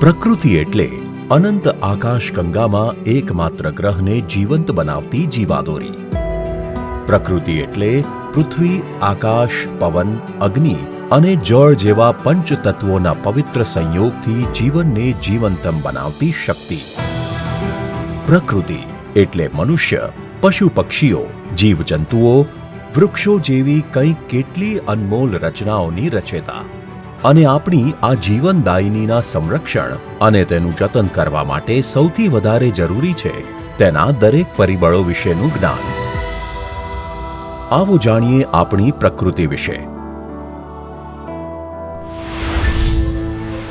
પ્રકૃતિ એટલે અનંત આકાશગંગામાં એકમાત્ર ગ્રહને જીવંત બનાવતી જીવાદોરી. પ્રકૃતિ એટલે પૃથ્વી, આકાશ, પવન, અગ્નિ અને જળ જેવા પંચતત્વોના પવિત્ર સંયોગથી જીવનને જીવંતમ બનાવતી શક્તિ. પ્રકૃતિ એટલે મનુષ્ય, પશુ પક્ષીઓ, જીવજંતુઓ, વૃક્ષો જેવી કંઈક કેટલી અનમોલ રચનાઓની રચેતા. અને આપણી આ જીવનદાયિનીના સંરક્ષણ અને તેનું જતન કરવા માટે સૌથી વધારે જરૂરી છે તેના દરેક પરિબળો વિશેનું જ્ઞાન. આવો જાણીએ આપણી પ્રકૃતિ વિશે.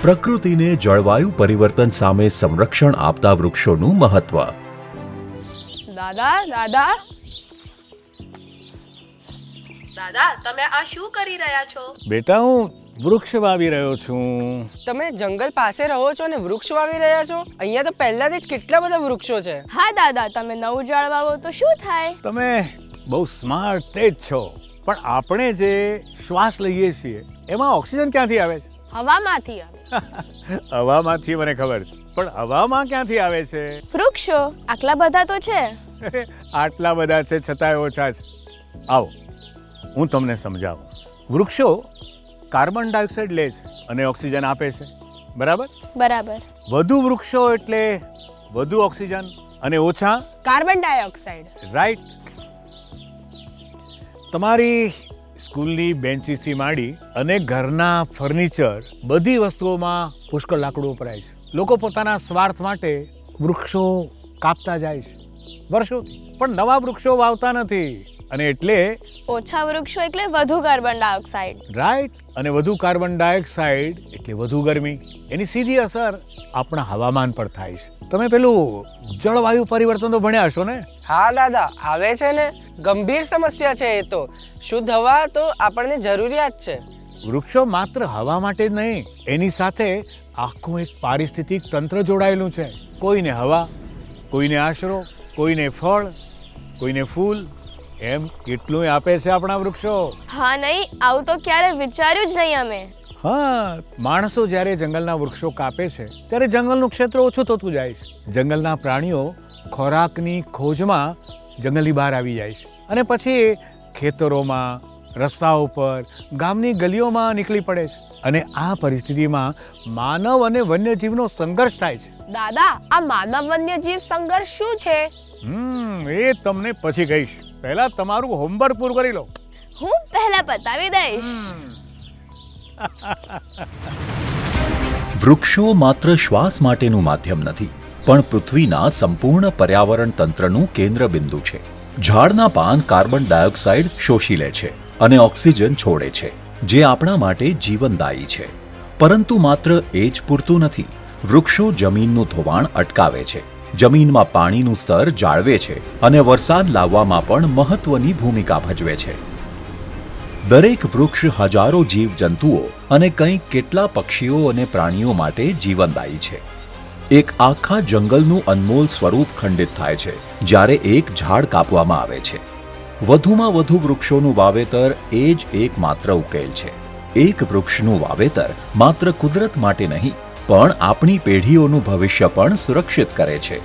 પ્રકૃતિને જળવાયુ પરિવર્તન સામે સંરક્ષણ આપતા વૃક્ષોનું મહત્વ. દાદા દાદા દાદા, તમે આ શું કરી રહ્યા છો? બેટા, હું વૃક્ષ વાવી રહ્યો છું. તમે જંગલ પાસે રહો છો અને વૃક્ષ વાવી રહ્યા છો? અહીંયા તો પહેલાથી જ કેટલા બધા વૃક્ષો છે. હા દાદા, તમે નવું ઝાડ વાવો તો શું થાય? તમે બહુ સ્માર્ટ તેજ છો, પણ આપણે જે શ્વાસ લઈએ છીએ એમાં ઓક્સિજન ક્યાંથી આવે છે? હવામાંથી આવે. હવામાંથી મને ખબર છે, પણ હવામાં ક્યાંથી આવે છે? વૃક્ષો આટલા બધા તો છે. આટલા બધા છે છતાંય ઓછા છે. આવો હું તમને સમજાવું. વૃક્ષો કાર્બન ડાયોક્સાઇડ લે છે અને ઓક્સિજન આપે છે, બરાબર? બરાબર. વધુ વૃક્ષો એટલે વધુ ઓક્સિજન અને ઓછા કાર્બન ડાયોક્સાઇડ. રાઈટ. તમારી સ્કૂલની બેન્ચીસથી માંડી અને ઘરના ફર્નિચર, બધી વસ્તુઓમાં પુષ્કળ લાકડું વપરાય છે. લોકો પોતાના સ્વાર્થ માટે વૃક્ષો કાપતા જાય છે વર્ષોથી, પણ નવા વૃક્ષો વાવતા નથી. અને એટલે ઓછા વૃક્ષો એટલે વધુ કાર્બન ડાયોક્સાઇડ. રાઈટ. અને વધુ કાર્બન ડાયોક્સાઇડ એટલે વધુ ગરમી. એની સીધી અસર આપણા હવામાન પર થાય છે. તમે પેલું જળવાયુ પરિવર્તન તો ભણ્યા હશો ને? હા દાદા, આવે છે ને. ગંભીર સમસ્યા છે એ તો. શુદ્ધ હવા તો આપણને જરૂરિયાત છે. વૃક્ષો માત્ર હવા માટે જ નહીં, એની સાથે આખું એક પારિસ્થિતિક તંત્ર જોડાયેલું છે. કોઈને હવા, કોઈને આશરો, કોઈને ફળ, કોઈને ફૂલ, એમ કેટલું આપે છે આપણા વૃક્ષો. હા નહીં, આવું તો ક્યારે વિચાર્યું જ નહીં અમે. હા, માણસો જ્યારે જંગલના વૃક્ષો કાપે છે ત્યારે જંગલનું ક્ષેત્ર ઓછું થતું જાય છે. જંગલના પ્રાણીઓ ખોરાકની ખોજમાં જંગલની બહાર આવી જાય છે અને પછી ખેતરોમાં, રસ્તાઓ પર, ગામની ગલીઓમાં નીકળી પડે છે. અને આ પરિસ્થિતિમાં માનવ અને વન્યજીવનો સંઘર્ષ થાય છે. દાદા, આ માનવ વન્યજીવ સંઘર્ષ શું છે? એ તમને પછી કહીશ. પહેલા તમારું હોમવર્ક પૂરું કરી લો. હું પહેલા પતાવી દઈશ. વૃક્ષો માત્ર શ્વાસ માટેનું માધ્યમ નથી, પણ પૃથ્વીના સંપૂર્ણ પર્યાવરણ તંત્રનું કેન્દ્રબિંદુ છે. ઝાડના પાન કાર્બન ડાયોક્સાઇડ શોષી લે છે અને ઓક્સિજન છોડે છે, જે આપણા માટે જીવનદાયી છે. પરંતુ માત્ર એ જ પૂરતું નથી. વૃક્ષો જમીનનું ધોવાણ અટકાવે છે, જમીનમાં પાણીનું સ્તર જાળવે છે અને વરસાદ લાવવામાં પણ મહત્વની ભૂમિકા ભજવે છે. દરેક વૃક્ષ હજારો જીવજંતુઓ અને કંઈક કેટલા પક્ષીઓ અને પ્રાણીઓ માટે જીવનદાયી છે. એક આખા જંગલનું અનમોલ સ્વરૂપ ખંડિત થાય છે જ્યારે એક ઝાડ કાપવામાં આવે છે. વધુમાં વધુ વૃક્ષોનું વાવેતર એ જ એકમાત્ર ઉકેલ છે. એક વૃક્ષનું વાવેતર માત્ર કુદરત માટે નહીં, પણ આપણી પેઢીઓનું ભવિષ્ય પણ સુરક્ષિત કરે છે.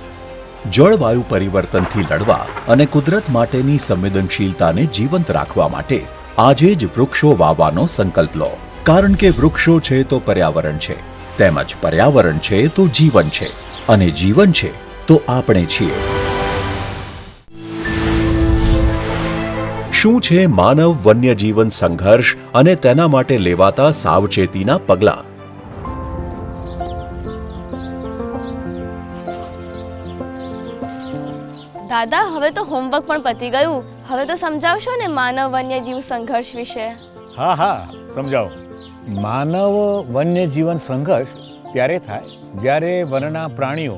જળવાયુ પરિવર્તનથી લડવા અને કુદરત માટેની સંવેદનશીલતાને જીવંત રાખવા માટે આજે જ વૃક્ષો વાવવાનો સંકલ્પ લો. કારણ કે વૃક્ષો છે તો પર્યાવરણ છે, તેમજ પર્યાવરણ છે તો જીવન છે, અને જીવન છે તો આપણે છીએ. શું છે માનવ વન્યજીવન સંઘર્ષ અને તેના માટે લેવાતા સાવચેતીના પગલાં? દાદા, હવે તો હોમવર્ક પણ પતી ગયું. હવે તો સમજાવશો ને માનવ વન્યજીવ સંઘર્ષ વિશે? હા હા, સમજાવો. માનવ વન્યજીવન સંઘર્ષ ત્યારે થાય જ્યારે વનના પ્રાણીઓ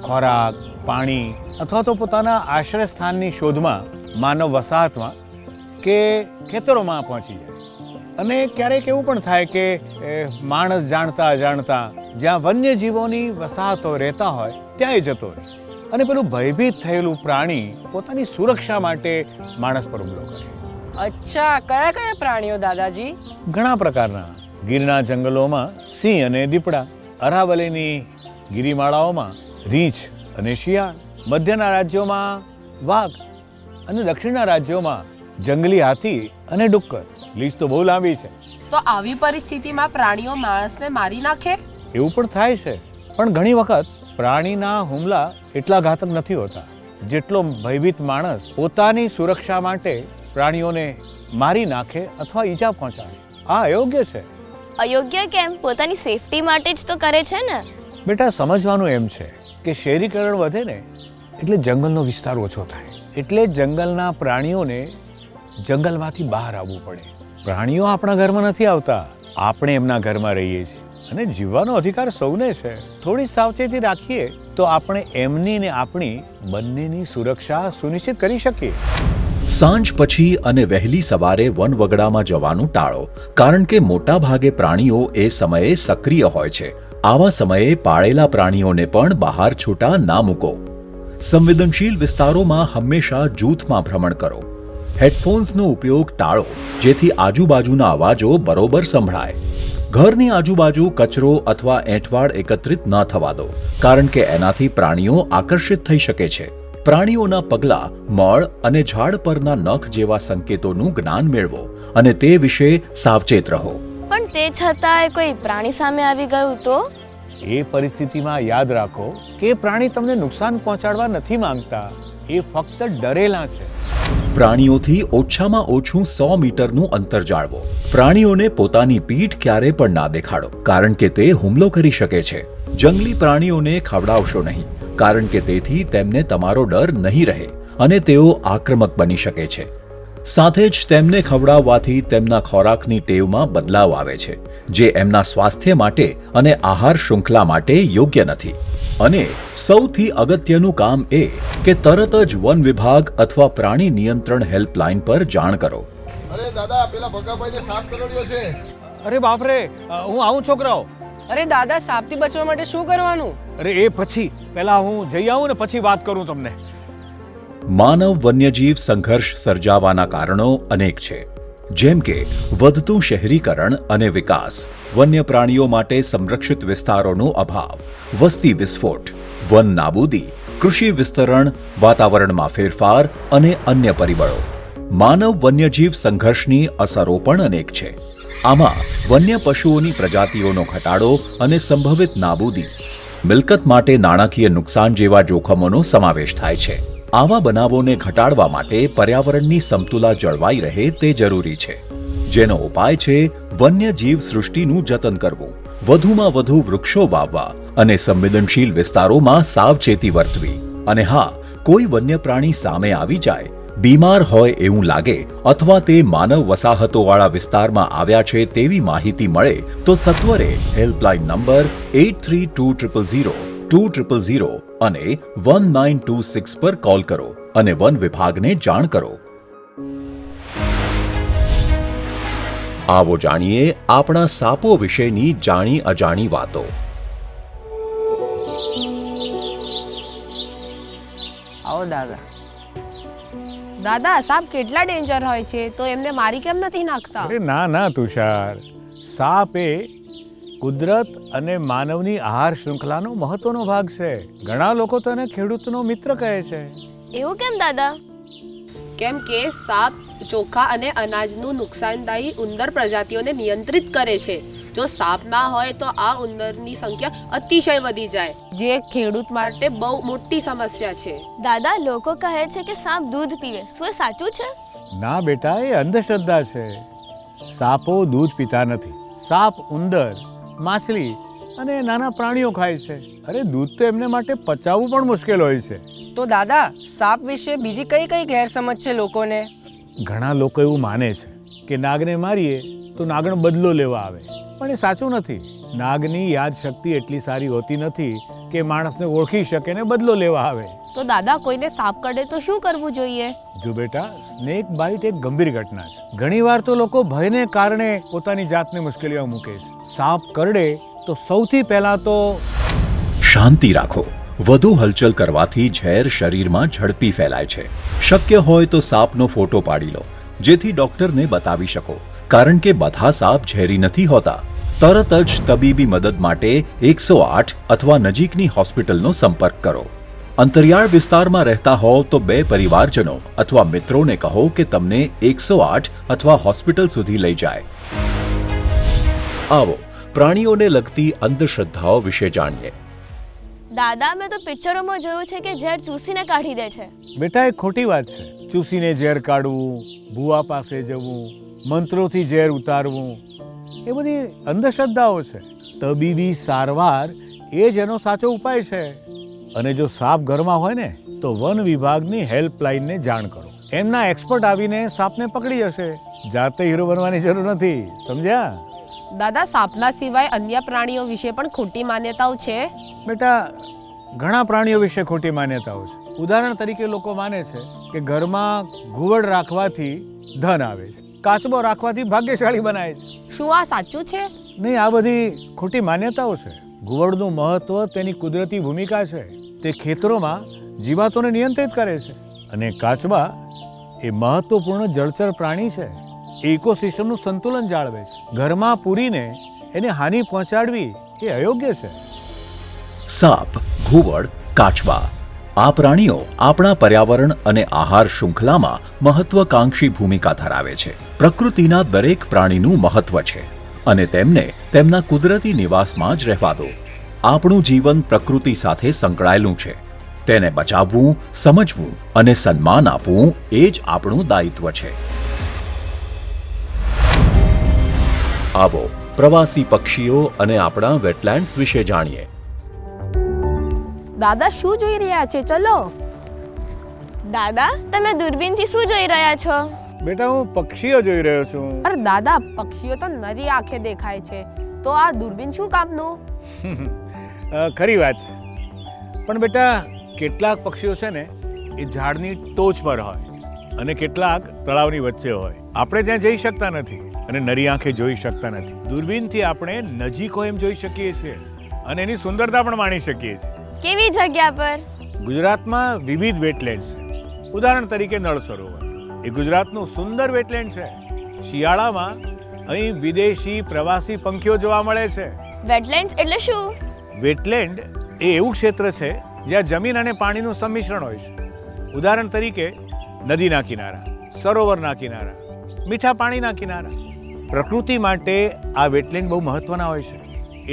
ખોરાક, પાણી અથવા તો પોતાના આશ્રય સ્થાનની શોધમાં માનવ વસાહતમાં કે ખેતરોમાં પહોંચી જાય. અને ક્યારેક એવું પણ થાય કે માણસ જાણતા અજાણતા જ્યાં વન્યજીવોની વસાહતો રહેતા હોય ત્યાં જતો રહે અને પેલું ભયભીત થયેલું પ્રાણી પોતાની સુરક્ષા માટે માણસ પર હુમલો કરે. અચ્છા, કયા કયા પ્રાણીઓ દાદાજી? ઘણા પ્રકારના. ગીરના જંગલોમાં સિંહ અને દીપડા, અરાવલીની ગિરિમાળાઓમાં રીંછ અને શિયાળ, મધ્યના રાજ્યોમાં વાઘ અને દક્ષિણના રાજ્યોમાં જંગલી હાથી અને ડુક્કર. લિસ્ટ તો બહુ લાંબી છે. તો આવી પરિસ્થિતિમાં પ્રાણીઓ માણસને મારી નાખે? એવું પણ થાય છે, પણ ઘણી વખત પ્રાણીના હુમલા એટલા ઘાતક નથી હોતા જેટલો ભયભીત માણસ પોતાની સુરક્ષા માટે પ્રાણીઓને મારી નાખે અથવા ઈજા પહોંચાડે. આ અયોગ્ય છે. અયોગ્ય કેમ? પોતાની સેફટી માટે જ તો કરે છે ને. બેટા, સમજવાનું એમ છે કે શહેરીકરણ વધે ને એટલે જંગલનો વિસ્તાર ઓછો થાય, એટલે જંગલના પ્રાણીઓને જંગલમાંથી બહાર આવવું પડે. પ્રાણીઓ આપણા ઘરમાં નથી આવતા, આપણે એમના ઘરમાં રહીએ છીએ અને જીવવાનો અધિકાર સૌને છે. થોડી સાવચેતી રાખીએ તો આપણે એમની ને આપણી બંનેની સુરક્ષા સુનિશ્ચિત કરી શકીએ. સાંજ પછી અને વહેલી સવારે વનવગડામાં જવાનું ટાળો, કારણ કે મોટા ભાગે પ્રાણીઓ એ સમયે સક્રિય હોય છે. આવા સમયે પાળેલા પ્રાણીઓને પણ બહાર છૂટા ના મૂકો. સંવેદનશીલ વિસ્તારોમાં હંમેશા જૂથમાં ભ્રમણ કરો. હેડફોન્સનો ઉપયોગ ટાળો, જેથી આજુબાજુના અવાજો બરોબર સંભળાય. ઘરની આજુબાજુ કચરો અથવા એંઠવાડ એકત્રિત ન થવા દો, કારણ કે એનાથી પ્રાણીઓ આકર્ષિત થઈ શકે છે. પ્રાણીઓના પગલાં, મળ અને ઝાડ પરના નખ જેવા સંકેતોનું જ્ઞાન મેળવો અને તે વિશે સાવચેત રહો. પણ તે છતાંય કોઈ પ્રાણી સામે આવી ગયું તો? એ પરિસ્થિતિમાં યાદ રાખો કે પ્રાણી તમને નુકસાન પહોંચાડવા નથી માંગતા, એ ફક્ત ડરેલા છે. પ્રાણીઓથી ઓછામાં ઓછું 100 મીટરનું અંતર જાળવો. પ્રાણીઓને પોતાની પીઠ ક્યારે પણ ના દેખાડો, કારણ કે તે હુમલો કરી શકે છે. જંગલી પ્રાણીઓને ખવડાવશો નહીં, કારણ કે તેથી તેમને તમારો ડર નહીં રહે અને તેઓ આક્રમક બની શકે છે. સાથે જ તેમને ખવડાવવાથી તેમના ખોરાકની ટેવમાં બદલાવ આવે છે, જે એમના સ્વાસ્થ્ય માટે અને આહાર શૃંખલા માટે યોગ્ય નથી. અને સૌથી અગત્યનું કામ એ કે તરત જ વન વિભાગ અથવા પ્રાણી નિયંત્રણ હેલ્પલાઇન પર જાણ કરો. અરે દાદા, પેલા ભગાભાઈને સાપ કરડ્યો છે. અરે બાપરે, હું આવું છોકરાઓ. અરે દાદા, સાપથી બચવા માટે શું કરવાનું? અરે એ પછી, પહેલા હું જઈ આવું ને પછી વાત કરું તમને. માનવ વન્યજીવ સંઘર્ષ સર્જાવાના કારણો અનેક છે, જેમ કે વધતું શહેરીકરણ અને વિકાસ, વન્ય પ્રાણીઓ માટે સંરક્ષિત વિસ્તારોનો અભાવ, વસ્તી વિસ્ફોટ, વન નાબૂદી, કૃષિ વિસ્તરણ, વાતાવરણમાં ફેરફાર અને અન્ય પરિબળો. માનવ વન્યજીવ સંઘર્ષની અસરો પણ અનેક છે. આમાં વન્ય પશુઓની પ્રજાતિઓનો ઘટાડો અને સંભવિત નાબૂદી, મિલકત માટે નાણાકીય નુકસાન જેવા જોખમોનો સમાવેશ થાય છે. આવા બનાવોને ઘટાડવા માટે પર્યાવરણની સમતુલા જળવાઈ રહે તે જરૂરી છે, જેનો ઉપાય છે વન્યજીવ સૃષ્ટિનું જતન કરવું, વધુમાં વધુ વૃક્ષો વાવવા અને સંવેદનશીલ વિસ્તારોમાં સાવચેતી વર્તવી. અને હા, કોઈ વન્ય પ્રાણી સામે આવી જાય, બીમાર હોય એવું લાગે અથવા તે માનવ વસાહતોવાળા વિસ્તારમાં આવ્યા છે તેવી માહિતી મળે તો સત્વરે હેલ્પલાઇન નંબર 832000 અને 1926 પર કોલ કરો અને વન વિભાગને જાણ કરો. આવો જાણીએ આપણા સાપો વિશેની જાણી અજાણી વાતો. આવો દાદા. દાદા, સાપ કેટલા ડેન્જર હોય છે, તો એમને મારી કેમ નથી નાખતા? અરે ના ના તુષાર, સાપ એ કુદરત અને માનવની આહાર શૃંખલાનો મહત્વનો ભાગ છે. ઘણા લોકો તેને ખેડૂતનો મિત્ર કહે છે. એવું કેમ દાદા? કેમ કે સાપ ચોખા અને અનાજનું નુકસાનદાયી ઉંદર પ્રજાતિઓને નિયંત્રિત કરે છે. જો સાપ ના હોય તો આ ઉંદરની સંખ્યા અતિશય વધી જાય, જે ખેડૂત માટે બહુ મોટી સમસ્યા છે. દાદા, લોકો કહે છે કે સાપ દૂધ પીવે, શું એ સાચું છે? ના બેટા, એ અંધશ્રદ્ધા છે. સાપો દૂધ પીતા નથી. સાપ ઉંદર, માછલી અને નાના પ્રાણીઓ ખાય છે. અરે દૂધ તો એમને માટે પચાવવું પણ મુશ્કેલ હોય છે. તો દાદા, સાપ વિશે બીજી કઈ કઈ ગેરસમજ છે લોકોને? ઘણા લોકો એવું માને છે કે નાગને મારીએ તો નાગનો બદલો લેવા આવે, પણ એ સાચું નથી. નાગની યાદશક્તિ એટલી સારી હોતી નથી કે માણસને ઓળખી શકે ને બદલો લેવા આવે. તો દાદા, કોઈને સાપ કરડે તો શું કરવું જોઈએ? જો બેટા, સ્નેક બાઇટ એક ગંભીર ઘટના છે. ઘણીવાર તો લોકો ભયને કારણે પોતાની જાતને મુશ્કેલીઓમાં મૂકે છે. સાપ કરડે તો સૌથી પહેલા તો શાંતિ રાખો. વધુ હલચલ કરવાથી ઝેર શરીરમાં ઝડપી ફેલાય છે. શક્ય હોય તો સાપનો ફોટો પાડી લો, જેથી ડોક્ટરને બતાવી શકો, કારણ કે બધા સાપ ઝેરી નથી હોતા. તરત જ તબીબી મદદ માટે 108 અથવા નજીકની હોસ્પિટલનો સંપર્ક કરો. અંતરિયાળ વિસ્તારમાં રહેતા હોવ તો 2 પરિવારજનો અથવા મિત્રોને કહો કે તમને 108 અથવા હોસ્પિટલ સુધી લઈ જાય. આવો પ્રાણીઓને લગતી અંધશ્રદ્ધાઓ વિશે જાણીએ. દાદા, મેં તો પિક્ચરોમાં જોયું છે કે ઝેર ચૂસીને કાઢી દે છે. બેટા, એ ખોટી વાત છે. ચૂસીને ઝેર કાઢવું, ભૂવા પાસે જવું, મંત્રોથી ઝેર ઉતારવું, એ બધી અંધશ્રદ્ધાઓ છે. તબીબી સારવાર એ જ એનો સાચો ઉપાય છે. અને જો સાપ ઘરમાં હોય ને તો વન વિભાગની હેલ્પલાઇનને જાણ કરો. એમના એક્સપર્ટ આવીને સાપને પકડી જશે. જાતે હીરો બનવાની જરૂર નથી, સમજ્યા? દાદા, સાપના સિવાય અન્ય પ્રાણીઓ વિશે પણ ખોટી માન્યતાઓ છે. બેટા, ઘણા પ્રાણીઓ વિશે ખોટી માન્યતાઓ છે. ઉદાહરણ તરીકે લોકો માને છે કે ઘરમાં ઘુવડ રાખવાથી ધન આવે છે, કાચબો રાખવાથી ભાગ્યશાળી બનાય છે. શું આ સાચું છે? નહીં, આ બધી ખોટી માન્યતાઓ છે. ઘુવડનું મહત્વ તેની કુદરતી ભૂમિકા છે. તે ખેતરોમાં જીવાતોને નિયંત્રિત કરે છે. અને કાચબા એ મહત્વપૂર્ણ જળચર પ્રાણી છે. એ ઇકોસિસ્ટમનું સંતુલન જાળવે છે. ઘરમાં પૂરીને એને હાનિ પહોંચાડવી એ અયોગ્ય છે. સાપ, ઘુવડ, કાચબા આ પ્રાણીઓ આપણા પર્યાવરણ અને આહાર શૃંખલામાં મહત્વકાંક્ષી ભૂમિકા ધરાવે છે. પ્રકૃતિના દરેક પ્રાણીનું મહત્વ છે અને તેમને તેમના કુદરતી નિવાસમાં જ રહેવા દો. આપણું જીવન પ્રકૃતિ સાથે સંકળાયેલું છે. તેને બચાવવું, સમજવું અને સન્માન આપવું એ જ આપણું દાયિત્વ છે. આવો પ્રવાસી પક્ષીઓ અને આપણા વેટલેન્ડ્સ વિશે જાણીએ. દાદા, શું જોઈ રહ્યા છે? ચલો. દાદા, તમે દૂરબીનથી શું જોઈ રહ્યા છો? બેટા, હું પક્ષીઓ જોઈ રહ્યો છું. અરે દાદા, પક્ષીઓ તો નરી આંખે દેખાય છે, તો આ દૂરબીન શું કામનું? ખરી વાત છે. પણ બેટા, કેટલાક પક્ષીઓ છે ને એ ઝાડની ટોચ પર હોય અને કેટલાક તળાવની વચ્ચે હોય. આપણે ત્યાં જઈ શકતા નથી અને નરી આંખે જોઈ શકતા નથી. દૂરબીનથી આપણે નજીક હોય એમ જોઈ શકીએ છીએ અને એની સુંદરતા પણ માણી શકીએ છીએ. કેવી જગ્યા પર? ગુજરાતમાં વિવિધ વેટલેન્ડ છે. ઉદાહરણ તરીકે નળ સરોવર એ ગુજરાતનું સુંદર વેટલેન્ડ છે. શિયાળામાં અહીં વિદેશી પ્રવાસી પંખીઓ જોવા મળે છે. વેટલેન્ડ્સ એટલે શું? વેટલેન્ડ એ એવું ક્ષેત્ર છે જ્યાં જમીન અને પાણીનું સંમિશ્રણ હોય છે. ઉદાહરણ તરીકે નદીના કિનારા, સરોવરના કિનારા, મીઠા પાણીના કિનારા. પ્રકૃતિ માટે આ વેટલેન્ડ બહુ મહત્વના હોય છે.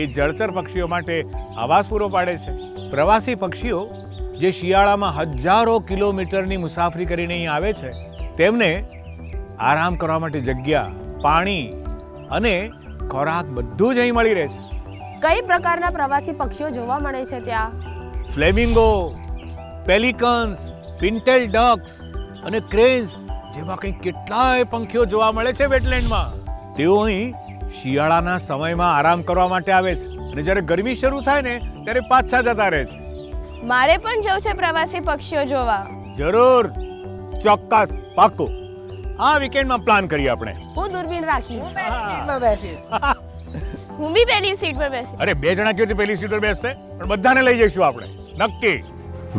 એ જળચર પક્ષીઓ માટે આવાસ પૂરો પાડે છે. પ્રવાસી પક્ષીઓ જે શિયાળામાં હજારો કિલોમીટરની મુસાફરી કરીને અહીં આવે છે, તેમને આરામ કરવા માટે જગ્યા, પાણી અને ખોરાક બધું જ અહીં મળી રહે છે. કઈ પ્રકારના પ્રવાસી પક્ષીઓ જોવા મળે છે ત્યાં? ફ્લેમિંગો, પેલિકન્સ, પિન્ટેલ ડક્સ અને ક્રેન્સ જેવા કંઈક કેટલાય પંખીઓ જોવા મળે છે વેટલેન્ડમાં. તેઓ અહીં શિયાળાના સમયમાં આરામ કરવા માટે આવે છે અને જ્યારે ગરમી શરૂ થાય ને ત્યારે પાછા જતા રહે છે. મારે પણ જવું છે પ્રવાસી પક્ષીઓ જોવા. જરૂર, ચોક્કસ, પાક્કું. આ વીકેન્ડમાં પ્લાન કરીએ આપણે. હું દૂરબીન રાખીશ. હું બી પહેલી સીટ પર બેસી. અરે, 2 જણા કેવી પહેલી સીટ પર બેસશે, પણ બધાને લઈ જઈશું આપણે, નક્કી.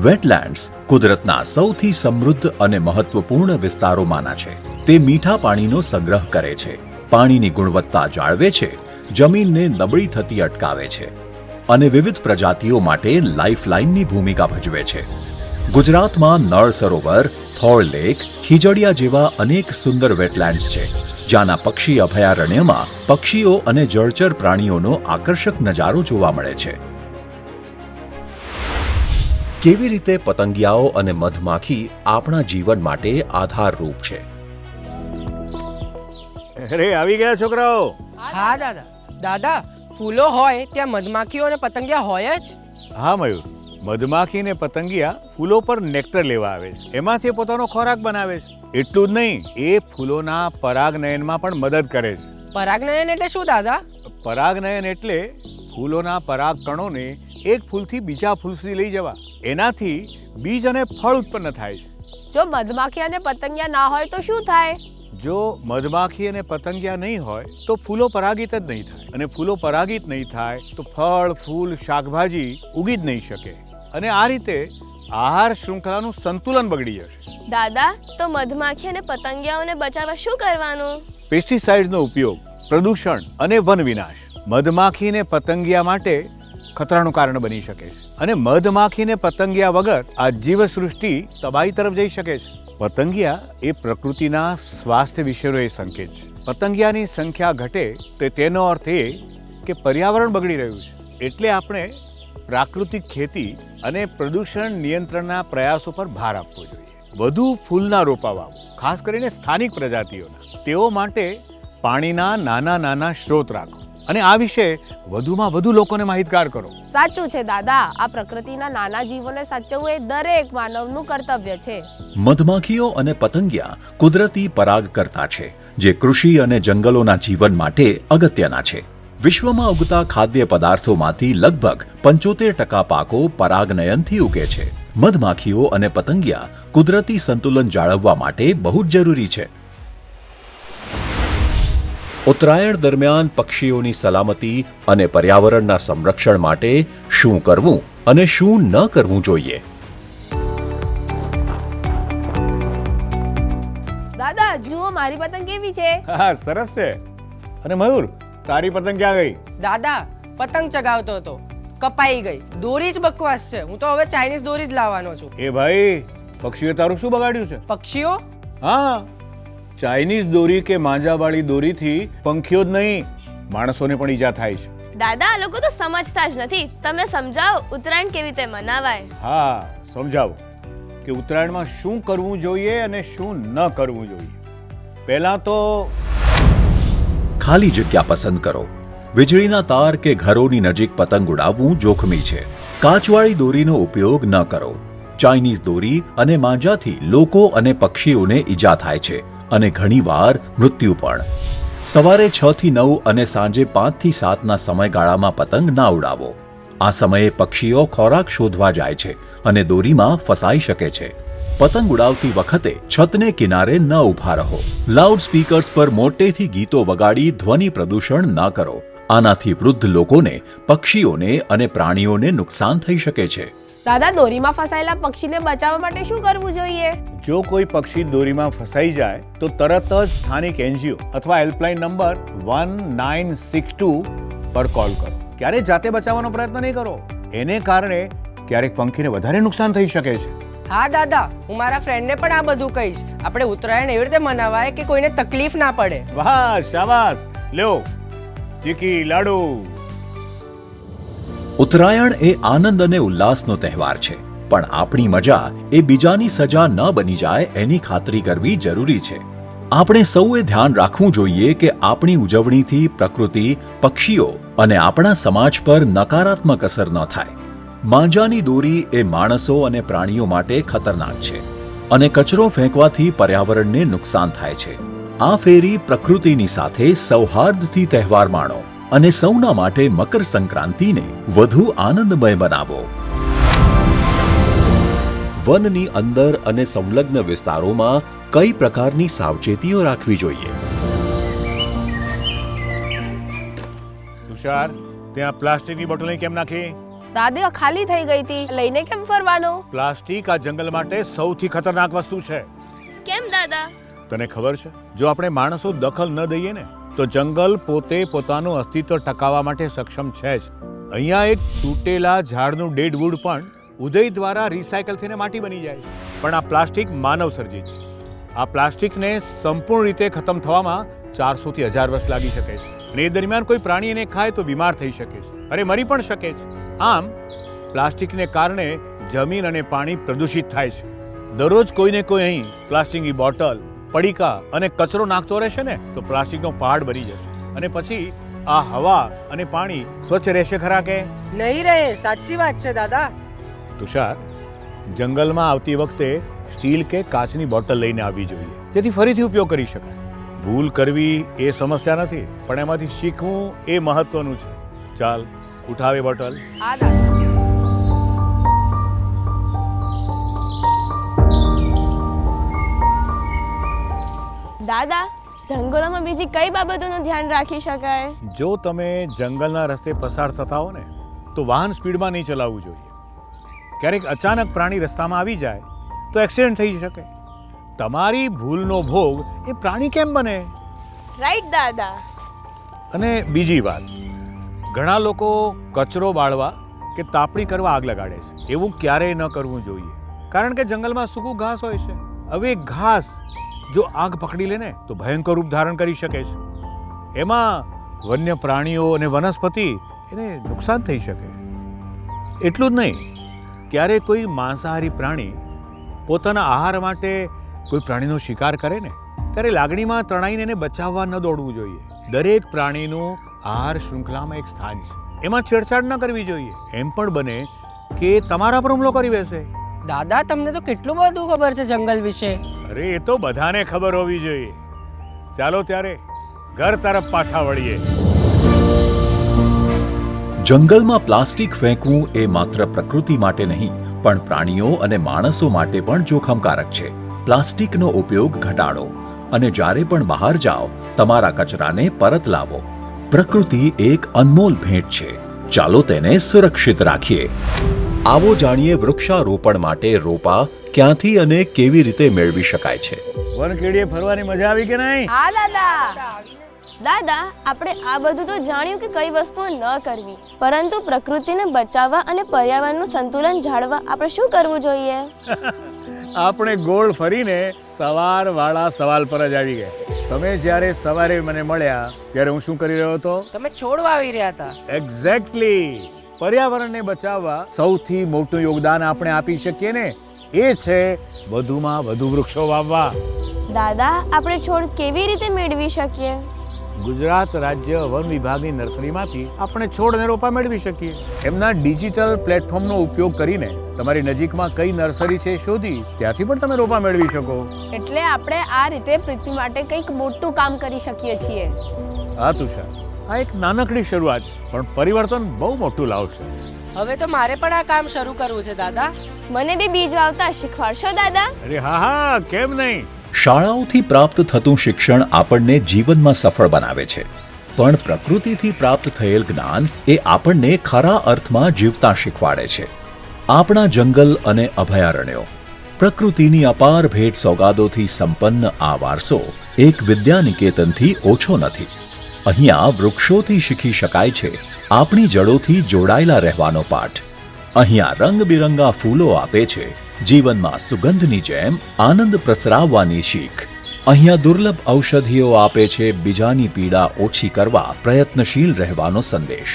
વેટલેન્ડ્સ કુદરતના સૌથી સમૃદ્ધ અને મહત્વપૂર્ણ વિસ્તારોમાંના છે. તે મીઠા પાણીનો સંગ્રહ કરે છે, પાણીની ગુણવત્તા જાળવે છે, જમીનને નબળી થતી અટકાવે છે અને વિવિધ પ્રજાતિઓ માટે લાઇફલાઇનની ભૂમિકા ભજવે છે. ગુજરાતમાં નળ સરોવર, થોળ લેક, ખીજડીયા જેવા અનેક સુંદર વેટલેન્ડ્સ છે, જ્યાંના પક્ષી અભયારણ્યમાં પક્ષીઓ અને જળચર પ્રાણીઓનો આકર્ષક નજારો જોવા મળે છે. કેવી રીતે પતંગિયાઓ અને મધમાખી આપણા જીવન માટે આધારરૂપ છે? અરે, આવી ગયા છોકરાઓ. હા દાદા. દાદા, ફૂલો હોય ત્યાં મધમાખીઓ અને પતંગિયા હોય જ. હા મયુર, મધમાખી ને પતંગિયા ફૂલો પર નેક્ટર લેવા આવે છે. એમાંથી પોતાનો ખોરાક બનાવે છે. એટલું જ નહીં, એ ફૂલોના પરાગનયનમાં પણ મદદ કરે છે. પરાગનયન એટલે શું દાદા? પરાગનયન એટલે ફૂલોના પરાગ કણોને એક ફૂલથી બીજા ફૂલ સુધી લઈ જવા. એનાથી બીજ અને ફળ ઉત્પન્ન થાય છે. જો મધમાખી અને પતંગિયા ના હોય તો શું થાય? જો મધમાખી અને પતંગિયા નહીં હોય તો ફૂલો પરાગિત જ નહીં થાય, અને ફૂલો પરાગિત નહીં થાય તો ફળ, ફૂલ, શાકભાજી ઉગી જ નહીં શકે, અને આ રીતે આહાર શૃંખલાનું સંતુલન બગડી જશે. દાદા, તો મધમાખી અને પતંગિયાઓને બચાવવા શું કરવાનું? પેસ્ટિસાઇડ્સનો ઉપયોગ, પ્રદૂષણ અને વન વિનાશ મધમાખી ને પતંગિયા માટે ખતરાનું કારણ બની શકે છે અને મધમાખી ને પતંગિયા વગર આ જીવસૃષ્ટિ તબાહી તરફ જઈ શકે છે. પતંગિયા એ પ્રકૃતિના સ્વાસ્થ્ય વિશેનો એ સંકેત છે. પતંગિયાની સંખ્યા ઘટે તો તેનો અર્થ એ કે પર્યાવરણ બગડી રહ્યું છે. એટલે આપણે પ્રાકૃતિક ખેતી અને પ્રદૂષણ નિયંત્રણના પ્રયાસો પર ભાર આપવો જોઈએ. વધુ ફૂલના રોપા વાવો, ખાસ કરીને સ્થાનિક પ્રજાતિઓના. તેઓ માટે પાણીના નાના નાના સ્ત્રોત રાખો અને આ વિશે વધુમાં વધુ લોકોને માહિતગાર કરો. સાચું છે દાદા, આ પ્રકૃતિના નાના જીવોને સાચવવું એ દરેક માનવનું કર્તવ્ય છે. મધમાખીઓ અને પતંગિયા કુદરતી પરાગકર્તા છે, જે કૃષિ અને જંગલોના જીવન માટે અગત્યના છે. વિશ્વમાં ઉગતા ખાદ્ય પદાર્થોમાંથી લગભગ 75% પાકો પરાગનયનથી ઉગે છે. મધમાખીઓ અને પતંગિયા કુદરતી સંતુલન જાળવવા માટે બહુ જ જરૂરી છે. ઉત્તરાયણ દરમિયાન પક્ષીઓની સલામતી અને પર્યાવરણના સંરક્ષણ માટે શું કરવું અને શું ન કરવું જોઈએ? દાદા જુઓ, મારી પતંગ કેવી છે? હા, સરસ છે. અને મયુર, તારી પતંગ ક્યાં ગઈ? દાદા પતંગ ચગાવતો હતો, કપાઈ ગઈ. દોરી જ બકવાસ છે. હું તો હવે ચાઇનીઝ દોરી જ લાવવાનો છું. એ ભાઈ, પક્ષીએ તારું શું બગાડ્યું છે? પક્ષીઓ? હા, ચાઇનીઝ દોરી કે માંજાવાળી દોરીથી પંખીઓ જ નહીં, માણસોને પણ ઈજા થાય છે. દાદા આ લોકો તો સમજતા જ નથી. તમે સમજાવો ઉત્તરાયણ કેવી રીતે મનાવાય. હા, સમજાવો કે ઉત્તરાયણમાં શું કરવું જોઈએ અને શું ન કરવું જોઈએ. પહેલા તો ખાલી જગ્યા પસંદ કરો. વીજળીના તાર કે ઘરોની નજીક પતંગ ઉડાવવું જોખમી છે. કાચવાળી દોરીનો ઉપયોગ ન કરો. ચાઇનીઝ દોરી અને માંજાથી લોકો અને પક્ષીઓને ઈજા થાય છે અને ઘણીવાર મૃત્યુ પણ. સવારે 6 થી 9 અને સાંજે 5 થી 7ના સમયગાળામાં પતંગ ના ઉડાવો. આ સમયે પક્ષીઓ ખોરાક શોધવા જાય છે અને દોરીમાં ફસાઈ શકે છે. પતંગ ઉડાવતી વખતે છતને કિનારે ન ઊભા રહો. લાઉડ સ્પીકર્સ પર મોટેથી ગીતો વગાડી ધ્વનિ પ્રદૂષણ ન કરો. આનાથી વૃદ્ધ લોકોને, પક્ષીઓને અને પ્રાણીઓને નુકસાન થઈ શકે છે. દાદા દોરીમાં ફસાયેલા પક્ષીને બચાવવા માટે શું કરવું જોઈએ? જો કોઈ પક્ષી દોરીમાં ફસાઈ જાય તો તરત જ સ્થાનિક એનજીઓ અથવા હેલ્પલાઇન નંબર 1962 પર કોલ કરો. ક્યારેય જાતે બચાવવાનો પ્રયત્ન નહીં કરો. એને કારણે ક્યારેક પંખીને વધારે નુકસાન થઈ શકે છે. હા દાદા, હું મારા ફ્રેન્ડને પણ આ બધું કહીશ. આપણે ઉત્તરાયણ એવી રીતે મનાવાય કે કોઈને તકલીફ ના પડે. વાહ, શાબાશ. લ્યો ચીકી, લાડુ. ઉત્તરાયણ એ આનંદ અને ઉલ્લાસનો તહેવાર છે, પણ આપણી મજા એ બીજાની સજા ન બની જાય એની ખાતરી કરવી જરૂરી છે. આપણે સૌએ ધ્યાન રાખવું જોઈએ કે આપણી ઉજવણીથી પ્રકૃતિ, પક્ષીઓ અને આપણા સમાજ પર નકારાત્મક અસર ન થાય. માંજાની દોરી એ માણસો અને પ્રાણીઓ માટે ખતરનાક છે અને કચરો ફેંકવાથી પર્યાવરણને નુકસાન થાય છે. આ ફેરી પ્રકૃતિની સાથે સૌહાર્દથી તહેવાર માણો અને સૌના માટે મકર સંક્રાંતિને વધુ આનંદમય બનાવો. વનની અંદર અને સંલગ્ન વિસ્તારોમાં કઈ પ્રકારની સાવચેતીઓ રાખવી જોઈએ? તુષાર, ત્યાં પ્લાસ્ટિકની બોટલ કેમ નાખી? દાદા ખાલી થઈ ગઈ હતી, લઈને કેમ ફરવાનું? પ્લાસ્ટિક આ જંગલ માટે સૌથી ખતરનાક વસ્તુ છે. કેમ દાદા? તને ખબર છે, જો આપણે માણસો દખલ ન દઈએ ને તો જંગલ પોતે પોતાનું અસ્તિત્વ ટકાવવા માટે સક્ષમ છે જ. અહીંયા એક તૂટેલા ઝાડનું ડેડવુડ પણ ઉદય દ્વારા રિસાયકલ થઈને માટી બની જાય છે. પણ આ પ્લાસ્ટિક માનવ સર્જિત છે. આ પ્લાસ્ટિકને સંપૂર્ણ રીતે ખતમ થવામાં 400 થી 1000 વર્ષ લાગી શકે છે અને એ દરમિયાન કોઈ પ્રાણી એને ખાય તો બીમાર થઈ શકે છે, અરે મરી પણ શકે છે. આમ પ્લાસ્ટિકને કારણે જમીન અને પાણી પ્રદૂષિત થાય છે. દરરોજ કોઈને કોઈ અહીં પ્લાસ્ટિકની બોટલ, પડીકા અને કચરો નાખતો રહેશે ને તો પ્લાસ્ટિકનો પહાડ બની જશે અને પછી આ હવા અને પાણી સ્વચ્છ રહેશે ખરા કે? નહીં રહે. સાચી વાત છે દાદા. તુષાર, જંગલમાં આવતી વખતે સ્ટીલ કે કાચની બોટલ લઈને આવવી જોઈએ, જેથી ફરીથી ઉપયોગ કરી શકાય. ભૂલ કરવી એ સમસ્યા નથી, પણ એમાંથી શીખવું એ મહત્વનું છે. ચાલ, ઉઠાવે બોટલ. હા દાદા. દાદા જંગલોમાં બીજી કઈ બાબતોનું ધ્યાન રાખી શકાય? જો તમે જંગલના રસ્તે પસાર થતા હો ને તો વાહન સ્પીડમાં નહીં ચલાવવું જોઈએ. ક્યારેક અચાનક પ્રાણી રસ્તામાં આવી જાય તો એક્સિડન્ટ થઈ શકે. તમારી ભૂલનો ભોગ એ પ્રાણી કેમ બને? રાઈટ દાદા. અને બીજી વાત, ઘણા લોકો કચરો બાળવા કે તાપણી કરવા આગ લગાડે છે. એવું ક્યારેય ન કરવું જોઈએ, કારણ કે જંગલમાં સૂકું ઘાસ હોય છે. હવે એ ઘાસ જો આગ પકડી લે ને તો ભયંકર રૂપ ધારણ કરી શકે છે. એમાં વન્ય પ્રાણીઓ અને વનસ્પતિ એને નુકસાન થઈ શકે. એટલું જ નહીં, ક્યારે કોઈ માંસાહારી પ્રાણી પોતાના આહાર માટે કોઈ પ્રાણીનો શિકાર કરે ને ત્યારે લાગણીમાં તણાઈને એને બચાવવા ન દોડવું જોઈએ. દરેક પ્રાણીનું આહાર શૃંખલામાં એક સ્થાન છે, એમાં છેડછાડ ન કરવી જોઈએ. એમ પણ બને કે તમારા પર હુમલો કરી બેસે. દાદા તમને તો કેટલું બધું ખબર છે જંગલ વિશે. અરે એ તો બધાને ખબર હોવી જોઈએ. ચાલો ત્યારે ઘર તરફ પાછા વળીએ. જંગલમાં પ્લાસ્ટિક ફેંકવું એ માત્ર પ્રકૃતિ માટે નહીં પણ પ્રાણીઓ અને માણસો માટે પણ જોખમકારક છે. પ્લાસ્ટિકનો ઉપયોગ ઘટાડો અને જ્યારે પણ બહાર જાઓ તમારા કચરાને પરત લાવો. પ્રકૃતિ એક અનમોલ ભેટ છે, ચાલો તેને સુરક્ષિત રાખીએ. આવો જાણીએ વૃક્ષારોપણ માટે રોપા ક્યાંથી અને કેવી રીતે મેળવી શકાય છે. વનખેડીએ ફરવાની મજા આવી કે નહીં? હા દાદા, આપણે આ બધું તો જાણ્યું કે કઈ વસ્તુઓ ન કરવી, પરંતુ પ્રકૃતિને બચાવવા અને પર્યાવરણનું સંતુલન જાળવવા આપણે શું કરવું જોઈએ? આપણે ગોળ ફરીને સવારવાળા સવાલ પર જ આવી ગયા. તમે જ્યારે સવારે મને મળ્યા ત્યારે હું શું કરી રહ્યો હતો? તમે છોડ વાવી રહ્યા હતા. એક્ઝેક્ટલી. પર્યાવરણને બચાવવા સૌથી મોટું યોગદાન આપણે આપી શકીએ ને એ છે વધુમાં વધુ વૃક્ષો વાવવા. દાદા, આપણે છોડ કેવી રીતે મેળવી શકીએ? ગુજરાત રાજ્ય વન વિભાગની નર્સરીમાંથી આપણે છોડ અને રોપા મેળવી શકીએ. એમના ડિજિટલ પ્લેટફોર્મનો ઉપયોગ કરીને તમારી નજીકમાં કઈ નર્સરી છે શોધી ત્યાંથી પણ તમે રોપા મેળવી શકો. એટલે આપણે આ રીતે પૃથ્વી માટે કંઈક મોટું કામ કરી શકીએ છીએ. હા તુષાર, આ એક નાનકડી શરૂઆત છે પણ પરિવર્તન બહુ મોટું લાવશે. હવે તો મારે પણ આ કામ શરૂ કરવું છે દાદા. મને બી બીજ વાવતા શીખવાડશો દાદા? અરે હા, કેમ નહીં. શાળાઓથી પ્રાપ્ત થતું શિક્ષણ આપણને જીવનમાં સફળ બનાવે છે, પણ પ્રકૃતિથી પ્રાપ્ત થયેલ જ્ઞાન એ આપણને ખરા અર્થમાં જીવતા શીખવાડે છે. આપણા જંગલ અને અભયારણ્યો, પ્રકૃતિની અપાર ભેટ સોગાદોથી સંપન્ન આ વારસો એક વિદ્યાનિકેતનથી ઓછો નથી. અહીંયા વૃક્ષોથી શીખી શકાય છે આપણી જડોથી જોડાયેલા રહેવાનો પાઠ. અહીંયા રંગબેરંગા ફૂલો આપે છે જીવનમાં સુગંધની જેમ આનંદ પ્રસરાવવાની શીખ. અહીંયા દુર્લભ ઔષધિઓ આપે છે બીજાની પીડા ઓછી કરવા પ્રયત્નશીલ રહેવાનો સંદેશ.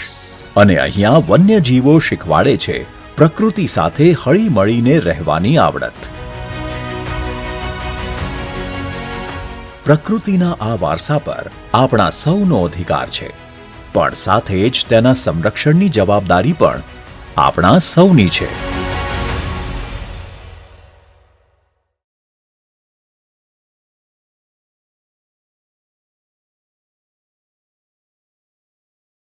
અને અહીંયા વન્યજીવો શીખવાડે છે પ્રકૃતિ સાથે હળી મળીને રહેવાની આવડત. પ્રકૃતિના આ વારસા પર આપણા સૌનો અધિકાર છે, પણ સાથે જ તેના સંરક્ષણની જવાબદારી પણ આપણા સૌની છે.